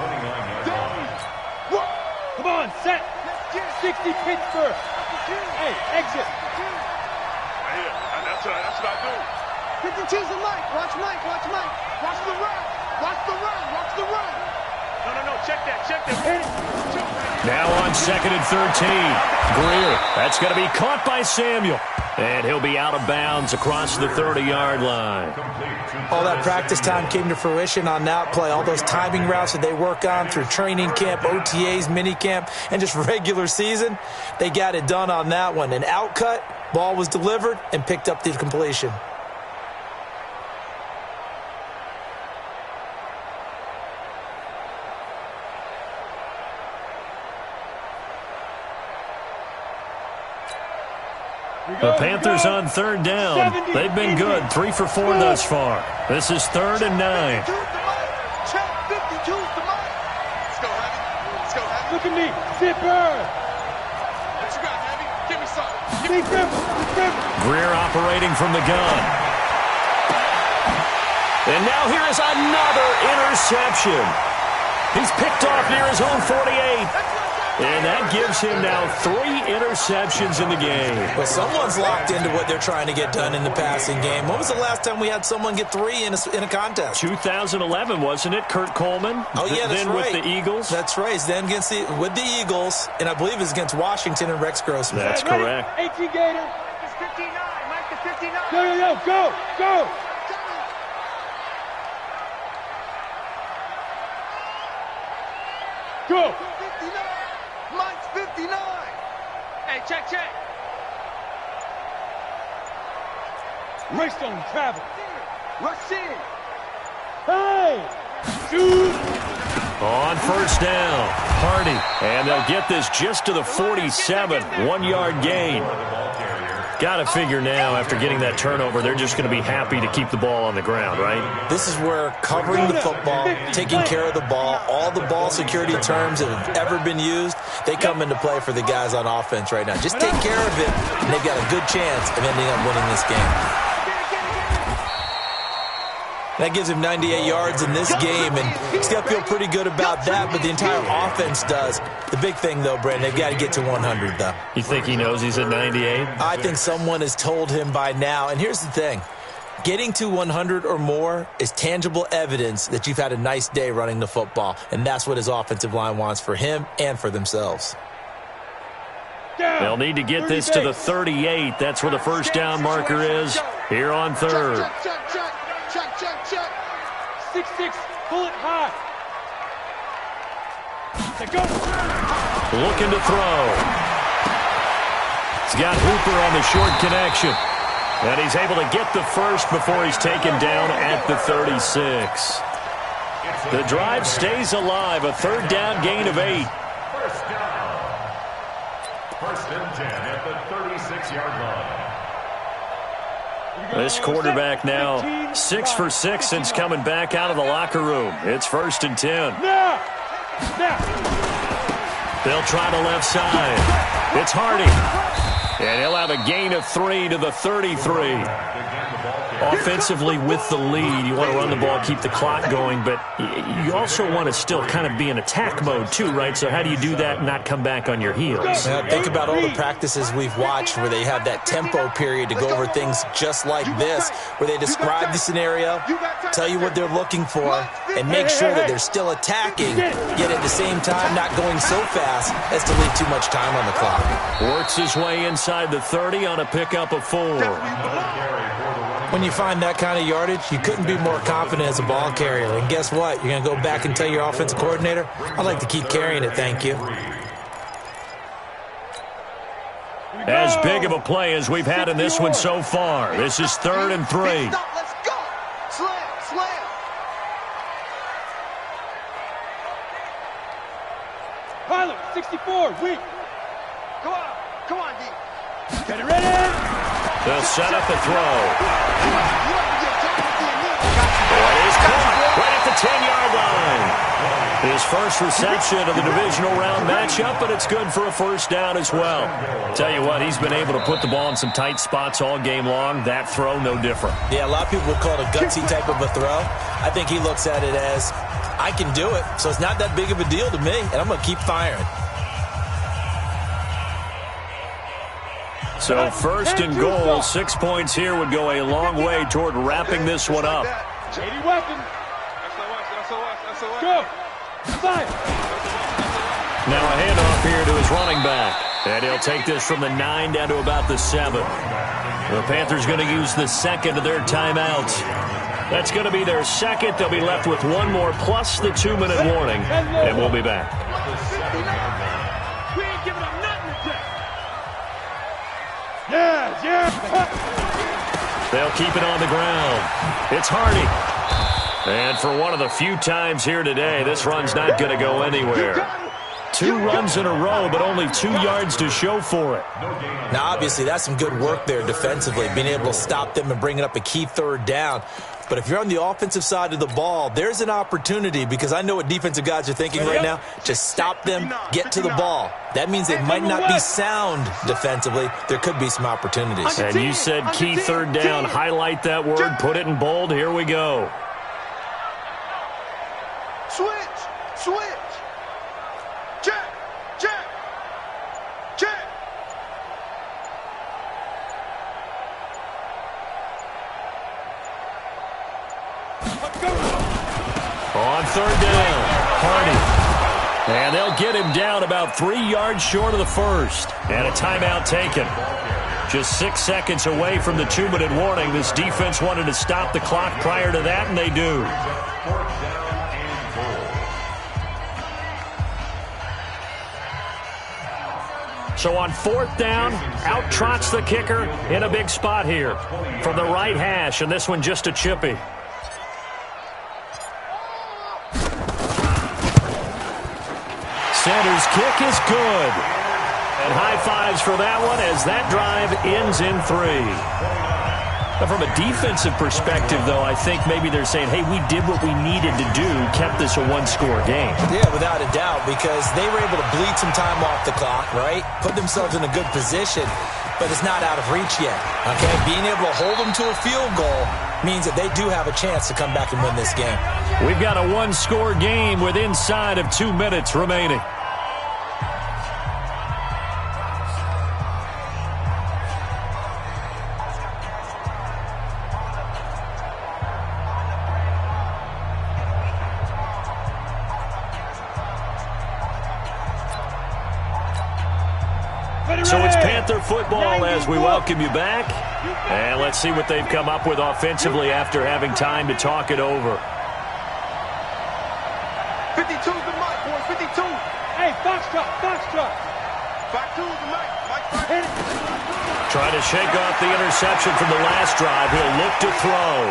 Speaker 4: Come on, set. 60 Pittsburgh. Hey, exit.
Speaker 5: That's what I do. 52's the Mike. Watch Mike. Watch Mike. Watch the run. Watch the run. Watch the run. No. Check that.
Speaker 2: Now on 2nd and 13. Greer. That's going to be caught by Samuel. And he'll be out of bounds across the 30-yard line.
Speaker 6: All that practice time came to fruition on that play. All those timing routes that they work on through training camp, OTAs, minicamp, and just regular season, they got it done on that one. An outcut, ball was delivered, and picked up the completion.
Speaker 2: The Panthers on 3rd down. They've been good, 3 for 4 thus far. This is 3rd and 9.
Speaker 5: Check 52's the Mike. Let's go, Heavy.
Speaker 4: Look at me. Zipper.
Speaker 5: What you got, Heavy? Give me something.
Speaker 2: Greer operating from the gun. And now here is another interception. He's picked off near his own 48. And that gives him now 3 interceptions in the game.
Speaker 6: Well, someone's locked into what they're trying to get done in the passing game. When was the last time we had someone get 3 in a contest?
Speaker 2: 2011, wasn't it? Kurt Coleman?
Speaker 6: Oh, yeah, that's
Speaker 2: then
Speaker 6: right.
Speaker 2: With the Eagles?
Speaker 6: That's right. Then with the Eagles, and I believe it was against Washington and Rex Grossman.
Speaker 2: That's correct.
Speaker 4: 18 Gator.
Speaker 5: It's 59. Mike, the 59.
Speaker 4: Go. Go.
Speaker 5: 59. Mike's 59. Hey, check.
Speaker 4: Race on travel.
Speaker 5: Rush in.
Speaker 4: Hey. Shoot.
Speaker 2: On 1st down, Hardy. And they'll get this just to the 47, 1-yard gain. Got to figure now, after getting that turnover, they're just going to be happy to keep the ball on the ground, right?
Speaker 6: This is where covering the football, taking care of the ball, all the ball security terms that have ever been used, they come into play for the guys on offense right now. Just take care of it, and they've got a good chance of ending up winning this game. That gives him 98 yards in this game, and he's got to feel pretty good about that, but the entire offense does. The big thing, though, Brandon, they've got to get to 100, though.
Speaker 2: You think he knows he's at 98?
Speaker 6: I think someone has told him by now, and here's the thing. Getting to 100 or more is tangible evidence that you've had a nice day running the football, and that's what his offensive line wants for him and for themselves.
Speaker 2: They'll need to get this to the 38. That's where the 1st down marker is here on 3rd.
Speaker 5: Check.
Speaker 4: 6-6, bullet high. Go.
Speaker 2: Looking to throw. He's got Hooper on the short connection. And he's able to get the first before he's taken down at the 36. The drive stays alive, a 3rd down gain of 8.
Speaker 3: 1st down. 1st and 10 at the 36-yard line.
Speaker 2: This quarterback now 6 for 6 since coming back out of the locker room. It's 1st and 10. They'll try the left side. It's Hardy. And he'll have a gain of 3 to the 33. Offensively with the lead, you want to run the ball, keep the clock going, but you also want to still kind of be in attack mode too, right? So how do you do that and not come back on your heels?
Speaker 6: Think about all the practices we've watched where they have that tempo period to go over things just like this, where they describe the scenario, tell you what they're looking for, and make sure that they're still attacking, yet at the same time not going so fast as to leave too much time on the clock.
Speaker 2: Works his way inside the 30 on a pickup of 4.
Speaker 6: When you find that kind of yardage, you couldn't be more confident as a ball carrier. And guess what? You're going to go back and tell your offensive coordinator, I'd like to keep carrying it, thank you.
Speaker 2: As big of a play as we've had in this one so far. This is 3rd and 3.
Speaker 5: Let's go. Slam, slam.
Speaker 4: Tyler, 64, weak.
Speaker 5: Come on, D.
Speaker 4: Get it ready.
Speaker 2: They'll set up the throw. It is caught right at the 10-yard line. His first reception of the divisional round matchup, but it's good for a first down as well. Tell you what, he's been able to put the ball in some tight spots all game long. That throw, no different.
Speaker 6: Yeah, a lot of people would call it a gutsy type of a throw. I think he looks at it as, I can do it, so it's not that big of a deal to me, and I'm going to keep firing.
Speaker 2: So 1st and goal, 6 points here would go a long way toward wrapping this one up.
Speaker 4: 80 weapon. Go. Fire.
Speaker 2: Now a handoff here to his running back. And he'll take this from the 9 down to about the 7. The Panthers going to use the second of their timeouts. That's going to be their second. They'll be left with one more plus the 2-minute warning. And we'll be back.
Speaker 4: We ain't giving up nothing today. Yeah.
Speaker 2: They'll keep it on the ground. It's Hardy. And for one of the few times here today, this run's not going to go anywhere. 2 runs in a row, but only 2 yards to show for it.
Speaker 6: Now, obviously, that's some good work there defensively, being able to stop them and bringing up a key 3rd down. But if you're on the offensive side of the ball, there's an opportunity, because I know what defensive guys are thinking right now. Just stop them, get to the ball. That means they might not be sound defensively. There could be some opportunities.
Speaker 2: And you said key 3rd down. Highlight that word. Put it in bold. Here we go.
Speaker 5: Switch. Check.
Speaker 2: On 3rd down, Hardy. And they'll get him down about 3 yards short of the first. And a timeout taken. Just 6 seconds away from the 2-minute warning. This defense wanted to stop the clock prior to that, and they do. So on 4th down, out trots the kicker in a big spot here from the right hash, and this one just a chippy. Center's kick is good. And high fives for that one as that drive ends in 3. But from a defensive perspective, though, I think maybe they're saying, hey, we did what we needed to do, kept this a 1-score game.
Speaker 6: Yeah, without a doubt, because they were able to bleed some time off the clock, right? Put themselves in a good position, but it's not out of reach yet, okay? Being able to hold them to a field goal means that they do have a chance to come back and win this game.
Speaker 2: We've got a 1-score game with inside of 2 minutes remaining. So it's Panther football as we welcome you back. And let's see what they've come up with offensively after having time to talk it over.
Speaker 5: 52's the mic, boys. 52.
Speaker 4: Hey, Foxtrot.
Speaker 5: Back to the mic.
Speaker 2: Trying to shake off the interception from the last drive. He'll look to throw.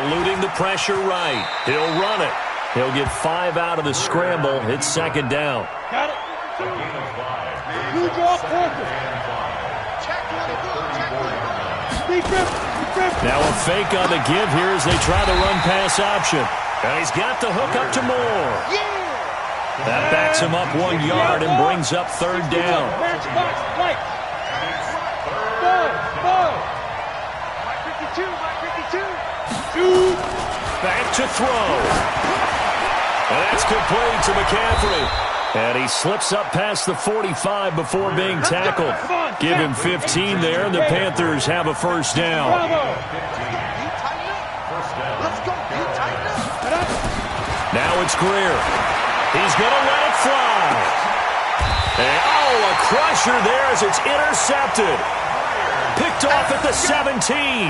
Speaker 2: Eluding the pressure right. He'll run it. He'll get 5 out of the scramble. It's 2nd down.
Speaker 4: Got it. You draw quarter.
Speaker 2: Now a fake on the give here as they try the run-pass option. And he's got the hook up to Moore. That backs him up 1 yard and brings up 3rd down. Back to throw. And that's complete to McCaffrey. And he slips up past the 45 before being tackled. Give him 15 there, and the Panthers have a 1st down. Now it's Greer. He's going to let it fly. And, a crusher there as it's intercepted. Picked off at the 17.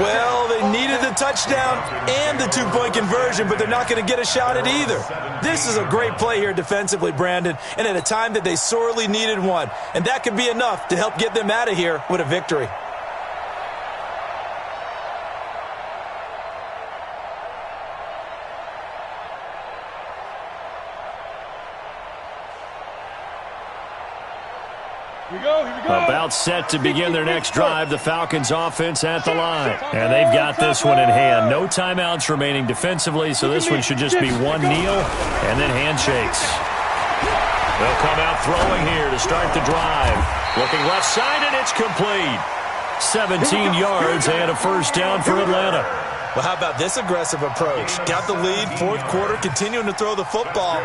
Speaker 6: Well, they needed the touchdown and the two-point conversion, but they're not going to get a shot at either. This is a great play here defensively, Brandon, and at a time that they sorely needed one. And that could be enough to help get them out of here with a victory.
Speaker 4: Here we go.
Speaker 2: About set to begin their next drive, the Falcons offense at the line. And they've got this one in hand. No timeouts remaining defensively, so this one should just be one kneel and then handshakes. They'll come out throwing here to start the drive. Looking left side, and it's complete. 17 yards and a first down for Atlanta.
Speaker 6: Well, how about this aggressive approach? Got the lead, fourth quarter, continuing to throw the football.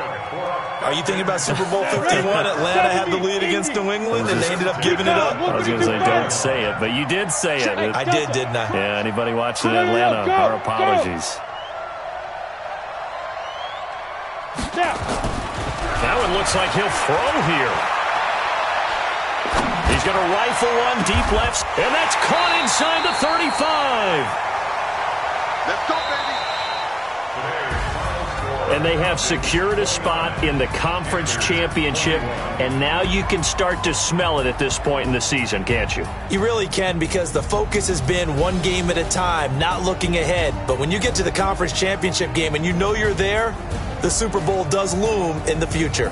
Speaker 6: Are you thinking about Super Bowl 51? Atlanta had the lead against New England, and they ended up giving it up.
Speaker 2: I was going to say, don't say it, but you did say it.
Speaker 6: I did, didn't I?
Speaker 2: Yeah, anybody watching Atlanta, our apologies. That one looks like he'll throw here. He's going to rifle one deep left, and that's caught inside the 35.
Speaker 5: Let's go, baby.
Speaker 2: And they have secured a spot in the conference championship, and now you can start to smell it at this point in the season, can't you?
Speaker 6: You really can, because the focus has been one game at a time, not looking ahead. But when you get to the conference championship game and you know you're there, the Super Bowl does loom in the future.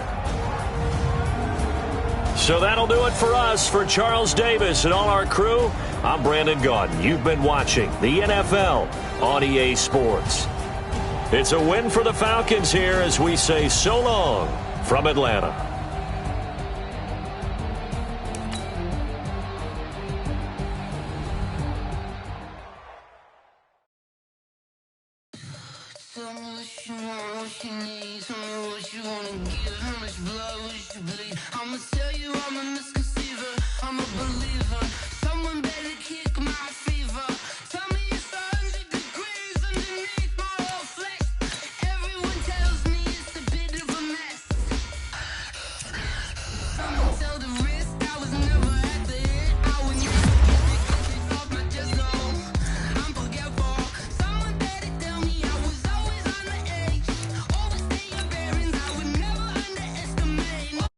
Speaker 2: So that'll do it for us. For Charles Davis and all our crew, I'm Brandon Gaudin. You've been watching the NFL on EA Sports. It's a win for the Falcons here as we say so long from Atlanta.
Speaker 7: Tell me what you want, what you need. Tell me what you wanna give. How much blood would you bleed? I'ma tell you I'm a misconceiver. I'm a believer.